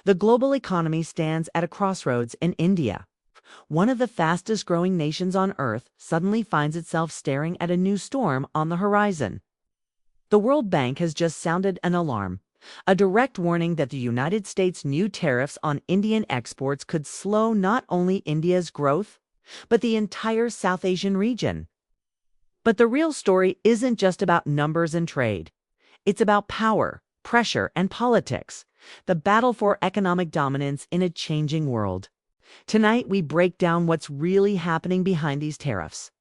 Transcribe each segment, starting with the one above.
The global economy stands at a crossroads, and India, one of the fastest growing nations on Earth, suddenly finds itself staring at a new storm on the horizon. The World Bank has just sounded an alarm, a direct warning that the United States' new tariffs on Indian exports could slow not only India's growth, but the entire South Asian region. But the real story isn't just about numbers and trade. It's about power, pressure, and politics, the battle for economic dominance in a changing world. Tonight, we break down what's really happening behind these tariffs,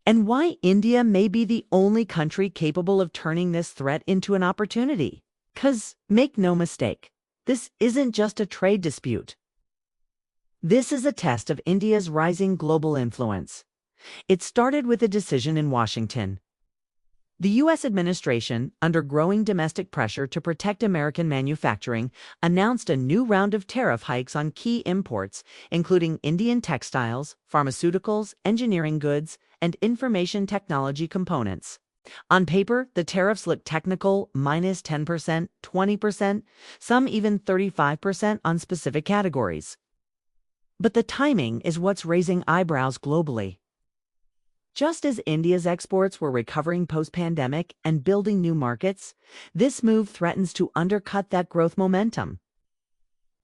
and why India may be the only country capable of turning this threat into an opportunity. 'Cause, make no mistake, this isn't just a trade dispute. This is a test of India's rising global influence. It started with a decision in Washington. The U.S. administration, under growing domestic pressure to protect American manufacturing, announced a new round of tariff hikes on key imports, including Indian textiles, pharmaceuticals, engineering goods, and information technology components. On paper, the tariffs look technical, minus 10%, 20%, some even 35% on specific categories. But the timing is what's raising eyebrows globally. Just as India's exports were recovering post-pandemic and building new markets, this move threatens to undercut that growth momentum.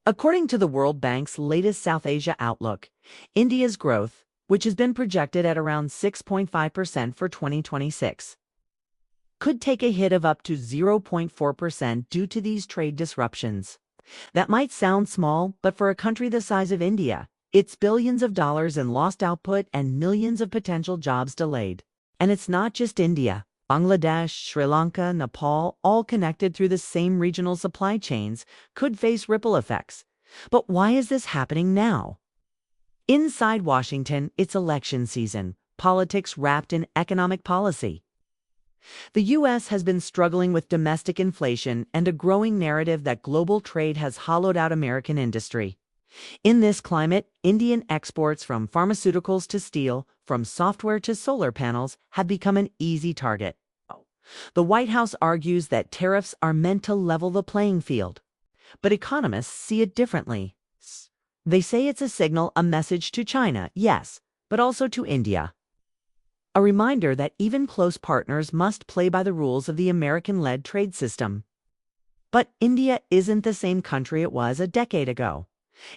According to the World Bank's latest South Asia outlook, India's growth, which has been projected at around 6.5% for 2026, could take a hit of up to 0.4% due to these trade disruptions. That might sound small, but for a country the size of India, it's billions of dollars in lost output and millions of potential jobs delayed. And it's not just India. Bangladesh, Sri Lanka, Nepal, all connected through the same regional supply chains, could face ripple effects. But why is this happening now? Inside Washington, it's election season, politics wrapped in economic policy. The U.S. has been struggling with domestic inflation and a growing narrative that global trade has hollowed out American industry. In this climate, Indian exports from pharmaceuticals to steel, from software to solar panels, have become an easy target. The White House argues that tariffs are meant to level the playing field, but economists see it differently. They say it's a signal, a message to China, yes, but also to India. A reminder that even close partners must play by the rules of the American-led trade system. But India isn't the same country it was a decade ago.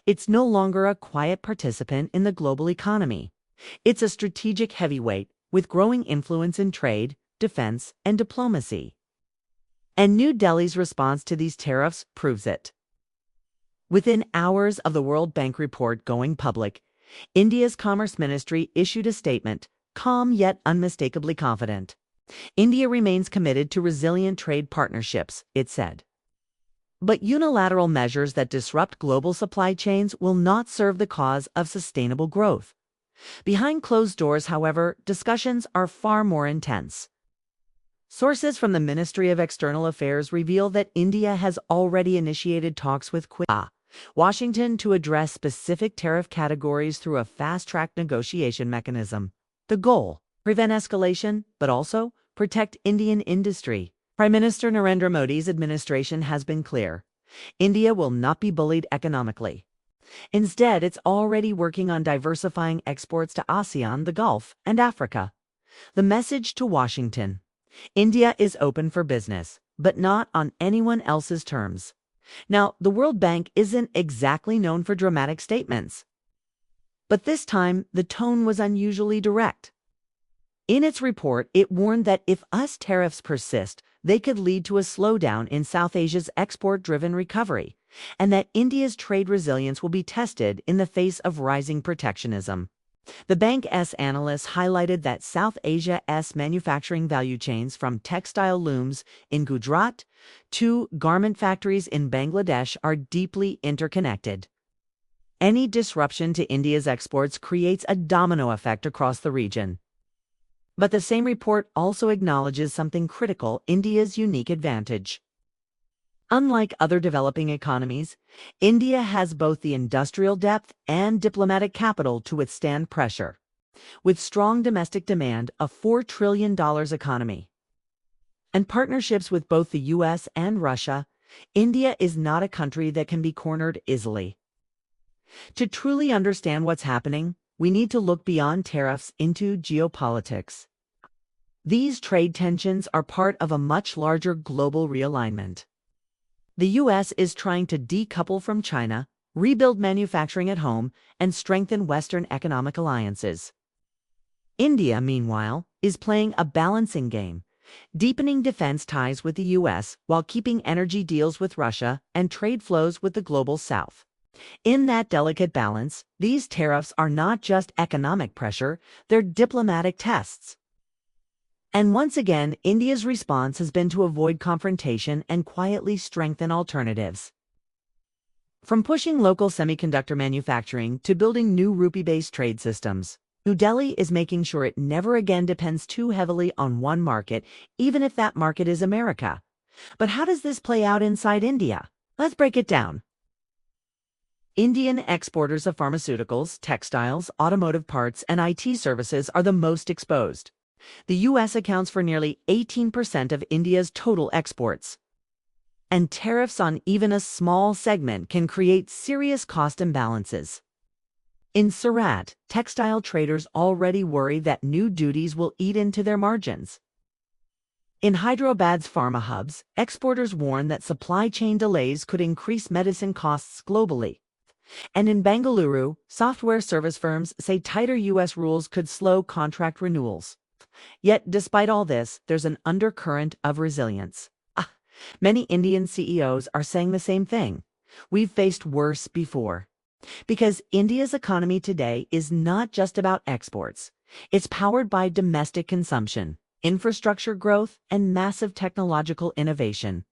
It's no longer a quiet participant in the global economy. It's a strategic heavyweight with growing influence in trade, defense, and diplomacy. And New Delhi's response to these tariffs proves it. Within hours of the World Bank report going public, India's Commerce Ministry issued a statement, calm yet unmistakably confident. India remains committed to resilient trade partnerships, it said. But unilateral measures that disrupt global supply chains will not serve the cause of sustainable growth. Behind closed doors, however, discussions are far more intense. Sources from the Ministry of External Affairs reveal that India has already initiated talks with Washington to address specific tariff categories through a fast-track negotiation mechanism. The goal: prevent escalation, but also protect Indian industry. Prime Minister Narendra Modi's administration has been clear. India will not be bullied economically. Instead, it's already working on diversifying exports to ASEAN, the Gulf, and Africa. The message to Washington: India is open for business, but not on anyone else's terms. Now, the World Bank isn't exactly known for dramatic statements. But this time, the tone was unusually direct. In its report, it warned that if US tariffs persist, they could lead to a slowdown in South Asia's export-driven recovery, and that India's trade resilience will be tested in the face of rising protectionism. The bank's analysts highlighted that South Asia's manufacturing value chains, from textile looms in Gujarat to garment factories in Bangladesh, are deeply interconnected. Any disruption to India's exports creates a domino effect across the region. But the same report also acknowledges something critical: India's unique advantage. Unlike other developing economies, India has both the industrial depth and diplomatic capital to withstand pressure. With strong domestic demand, a $4 trillion economy, and partnerships with both the U.S. and Russia, India is not a country that can be cornered easily. To truly understand what's happening, we need to look beyond tariffs into geopolitics. These trade tensions are part of a much larger global realignment. The U.S. is trying to decouple from China, rebuild manufacturing at home, and strengthen Western economic alliances. India, meanwhile, is playing a balancing game, deepening defense ties with the U.S. while keeping energy deals with Russia and trade flows with the global South. In that delicate balance, these tariffs are not just economic pressure, they're diplomatic tests. And once again, India's response has been to avoid confrontation and quietly strengthen alternatives. From pushing local semiconductor manufacturing to building new rupee-based trade systems, New Delhi is making sure it never again depends too heavily on one market, even if that market is America. But how does this play out inside India? Let's break it down. Indian exporters of pharmaceuticals, textiles, automotive parts, and IT services are the most exposed. The U.S. accounts for nearly 18% of India's total exports. And tariffs on even a small segment can create serious cost imbalances. In Surat, textile traders already worry that new duties will eat into their margins. In Hyderabad's pharma hubs, exporters warn that supply chain delays could increase medicine costs globally. And in Bengaluru, software service firms say tighter U.S. rules could slow contract renewals. Yet, despite all this, there's an undercurrent of resilience. Many Indian CEOs are saying the same thing. We've faced worse before. Because India's economy today is not just about exports. It's powered by domestic consumption, infrastructure growth, and massive technological innovation.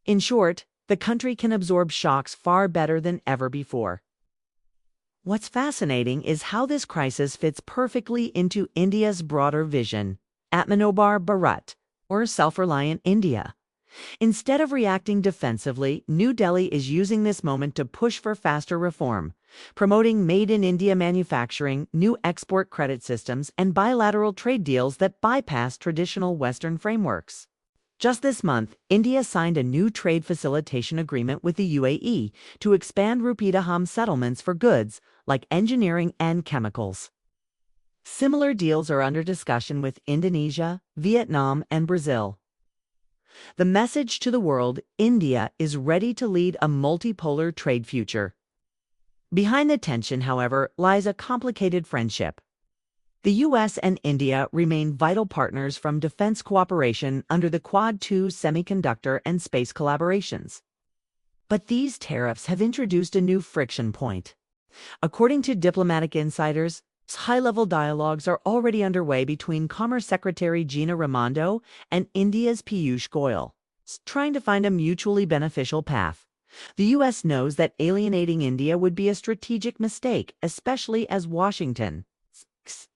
In short, the country can absorb shocks far better than ever before. What's fascinating is how this crisis fits perfectly into India's broader vision, Atmanirbhar Bharat, or self-reliant India. Instead of reacting defensively, New Delhi is using this moment to push for faster reform, promoting made-in-India manufacturing, new export credit systems, and bilateral trade deals that bypass traditional Western frameworks. Just this month, India signed a new trade facilitation agreement with the UAE to expand rupee dirham settlements for goods like engineering and chemicals. Similar deals are under discussion with Indonesia, Vietnam, and Brazil. The message to the world: India is ready to lead a multipolar trade future. Behind the tension, however, lies a complicated friendship. The U.S. and India remain vital partners from defense cooperation under the Quad II semiconductor and space collaborations. But these tariffs have introduced a new friction point. According to diplomatic insiders, high-level dialogues are already underway between Commerce Secretary Gina Raimondo and India's Piyush Goyal, trying to find a mutually beneficial path. The U.S. knows that alienating India would be a strategic mistake, especially as Washington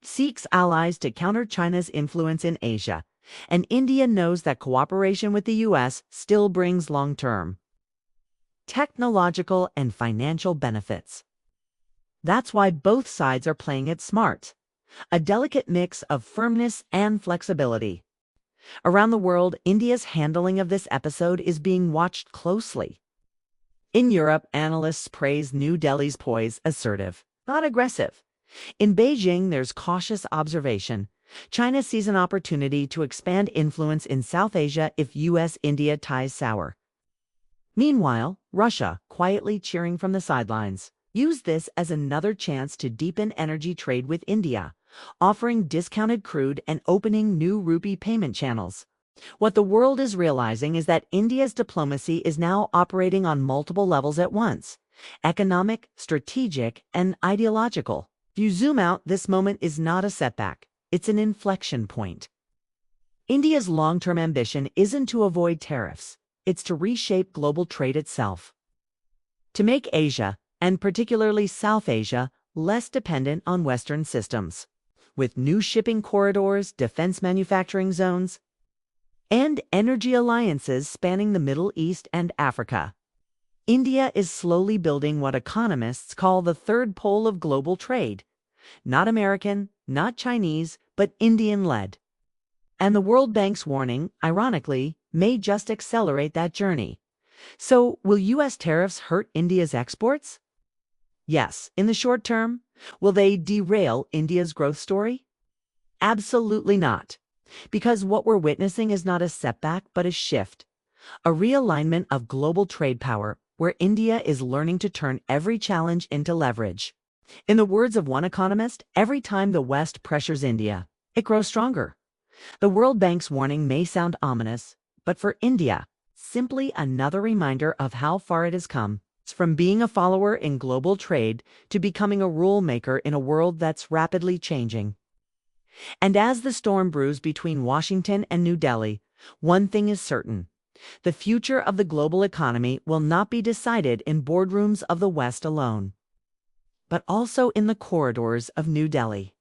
seeks allies to counter China's influence in Asia, and India knows that cooperation with the U.S. still brings long-term technological and financial benefits. That's why both sides are playing it smart, a delicate mix of firmness and flexibility. Around the world, India's handling of this episode is being watched closely. In Europe, analysts praise New Delhi's poise: assertive, not aggressive. In Beijing, there's cautious observation. China sees an opportunity to expand influence in South Asia if U.S.-India ties sour. Meanwhile, Russia, quietly cheering from the sidelines, used this as another chance to deepen energy trade with India, offering discounted crude and opening new rupee payment channels. What the world is realizing is that India's diplomacy is now operating on multiple levels at once: economic, strategic, and ideological. If you zoom out, this moment is not a setback, it's an inflection point. India's long-term ambition isn't to avoid tariffs, it's to reshape global trade itself. To make Asia, and particularly South Asia, less dependent on Western systems, with new shipping corridors, defense manufacturing zones, and energy alliances spanning the Middle East and Africa. India is slowly building what economists call the third pole of global trade. Not American, not Chinese, but Indian-led. And the World Bank's warning, ironically, may just accelerate that journey. So, will U.S. tariffs hurt India's exports? Yes, in the short term. Will they derail India's growth story? Absolutely not. Because what we're witnessing is not a setback, but a shift, a realignment of global trade power, where India is learning to turn every challenge into leverage. In the words of one economist, every time the West pressures India, it grows stronger. The World Bank's warning may sound ominous, but for India, simply another reminder of how far it has come. It's from being a follower in global trade to becoming a rule maker in a world that's rapidly changing. And as the storm brews between Washington and New Delhi, one thing is certain. The future of the global economy will not be decided in boardrooms of the West alone, but also in the corridors of New Delhi.